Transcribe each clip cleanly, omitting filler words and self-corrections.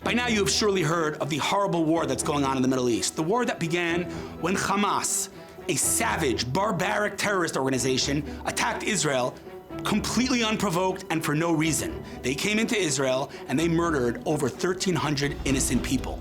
By now you have surely heard of the horrible war that's going on in the Middle East. The war that began when Hamas, a savage, barbaric terrorist organization, attacked Israel completely unprovoked and for no reason. They came into Israel and they murdered over 1,300 innocent people.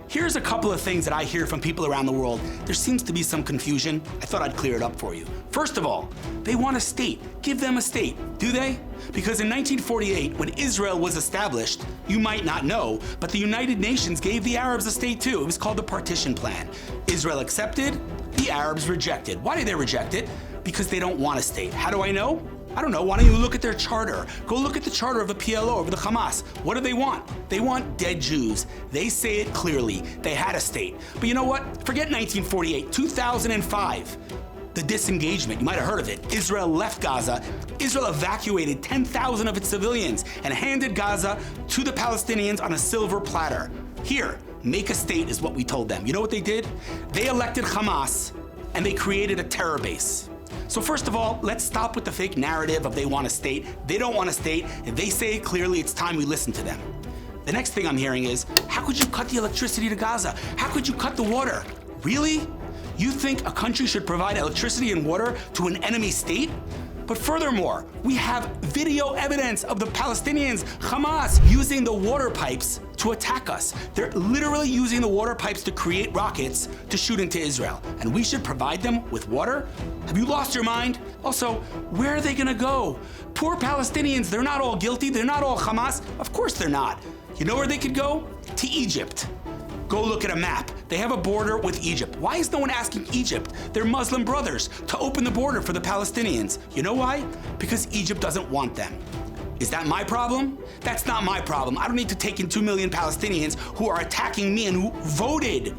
Here's a couple of things that I hear from people around the world. There seems to be some confusion. I thought I'd clear it up for you. First of all, they want a state. Give them a state. Do they? Because in 1948, when Israel was established, you might not know, but the United Nations gave the Arabs a state too. It was called the Partition Plan. Israel accepted, the Arabs rejected. Why did they reject it? Because they don't want a state. How do I know? I don't know, why don't you look at their charter? Go look at the charter of the PLO, of the Hamas. What do they want? They want dead Jews. They say it clearly. They had a state. But you know what? Forget 1948, 2005. The disengagement, you might have heard of it. Israel left Gaza. Israel evacuated 10,000 of its civilians and handed Gaza to the Palestinians on a silver platter. Here, make a state is what we told them. You know what they did? They elected Hamas and they created a terror base. So first of all, let's stop with the fake narrative of they want a state. They don't want a state. If they say it clearly, it's time we listen to them. The next thing I'm hearing is, how could you cut the electricity to Gaza? How could you cut the water? Really? You think a country should provide electricity and water to an enemy state? But furthermore, we have video evidence of the Palestinians, Hamas, using the water pipes to attack us. They're literally using the water pipes to create rockets to shoot into Israel. And we should provide them with water? Have you lost your mind? Also, where are they gonna go? Poor Palestinians, they're not all guilty, they're not all Hamas. Of course they're not. You know where they could go? To Egypt. Go look at a map. They have a border with Egypt. Why is no one asking Egypt, their Muslim brothers, to open the border for the Palestinians? You know why? Because Egypt doesn't want them. Is that my problem? That's not my problem. I don't need to take in 2 million Palestinians who are attacking me and who voted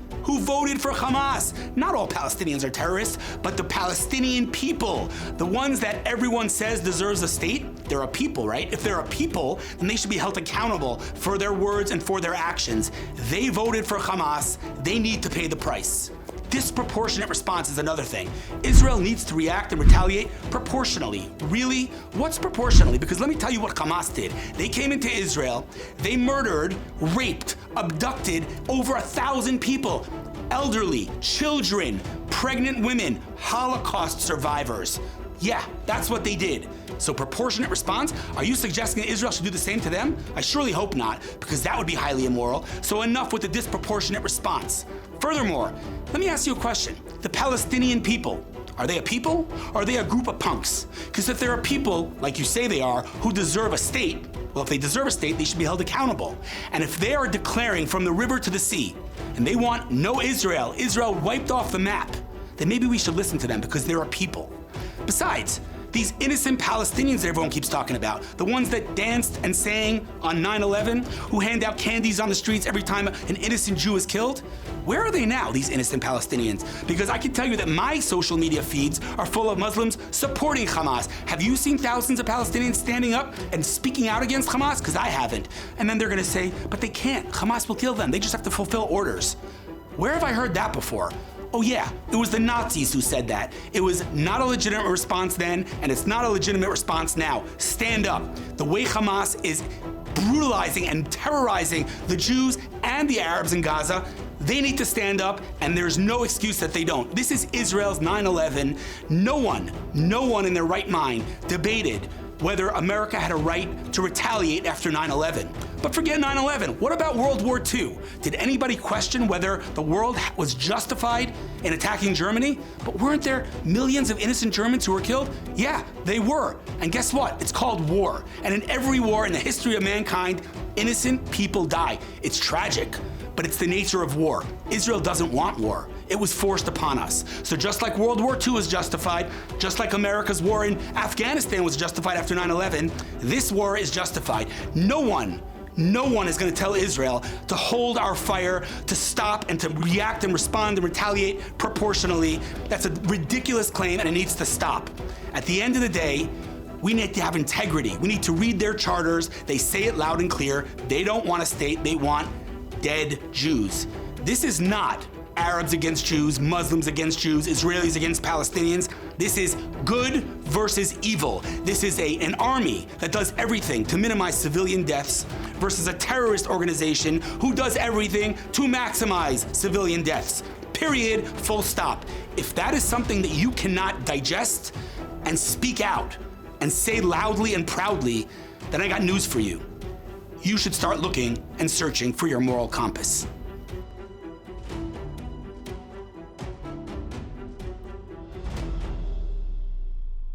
for Hamas. Not all Palestinians are terrorists, but the Palestinian people, the ones that everyone says deserves a state, they're a people, right? If they're a people, then they should be held accountable for their words and for their actions. They voted for Hamas, they need to pay the price. Disproportionate response is another thing. Israel needs to react and retaliate proportionally. Really? What's proportionally? Because let me tell you what Hamas did. They came into Israel, they murdered, raped, abducted over 1,000 people. Elderly, children, pregnant women, Holocaust survivors. Yeah, that's what they did. So proportionate response? Are you suggesting that Israel should do the same to them? I surely hope not, because that would be highly immoral. So enough with the disproportionate response. Furthermore, let me ask you a question. The Palestinian people, are they a people or are they a group of punks? Because if they're a people, like you say they are, who deserve a state, well, if they deserve a state, they should be held accountable. And if they are declaring from the river to the sea, and they want no Israel, Israel wiped off the map, then maybe we should listen to them because they're a people. Besides, these innocent Palestinians that everyone keeps talking about, the ones that danced and sang on 9/11, who hand out candies on the streets every time an innocent Jew is killed, where are they now, these innocent Palestinians? Because I can tell you that my social media feeds are full of Muslims supporting Hamas. Have you seen thousands of Palestinians standing up and speaking out against Hamas? Because I haven't. And then they're gonna say, but they can't. Hamas will kill them. They just have to fulfill orders. Where have I heard that before? Oh yeah, it was the Nazis who said that. It was not a legitimate response then, and it's not a legitimate response now. Stand up. The way Hamas is brutalizing and terrorizing the Jews and the Arabs in Gaza, they need to stand up, and there's no excuse that they don't. This is Israel's 9/11. No one in their right mind debated whether America had a right to retaliate after 9/11. But forget 9/11. What about World War II? Did anybody question whether the world was justified in attacking Germany? But weren't there millions of innocent Germans who were killed? Yeah, they were. And guess what? It's called war. And in every war in the history of mankind, innocent people die. It's tragic, but it's the nature of war. Israel doesn't want war. It was forced upon us. So just like World War II was justified, just like America's war in Afghanistan was justified after 9/11, this war is justified. No one is going to tell Israel to hold our fire, to stop and to react and respond and retaliate proportionally. That's a ridiculous claim and it needs to stop. At the end of the day, we need to have integrity. We need to read their charters. They say it loud and clear. They don't want a state. They want dead Jews. This is not Arabs against Jews, Muslims against Jews, Israelis against Palestinians. This is good versus evil. This is an army that does everything to minimize civilian deaths versus a terrorist organization who does everything to maximize civilian deaths. Period, full stop. If that is something that you cannot digest and speak out and say loudly and proudly, then I got news for you. You should start looking and searching for your moral compass.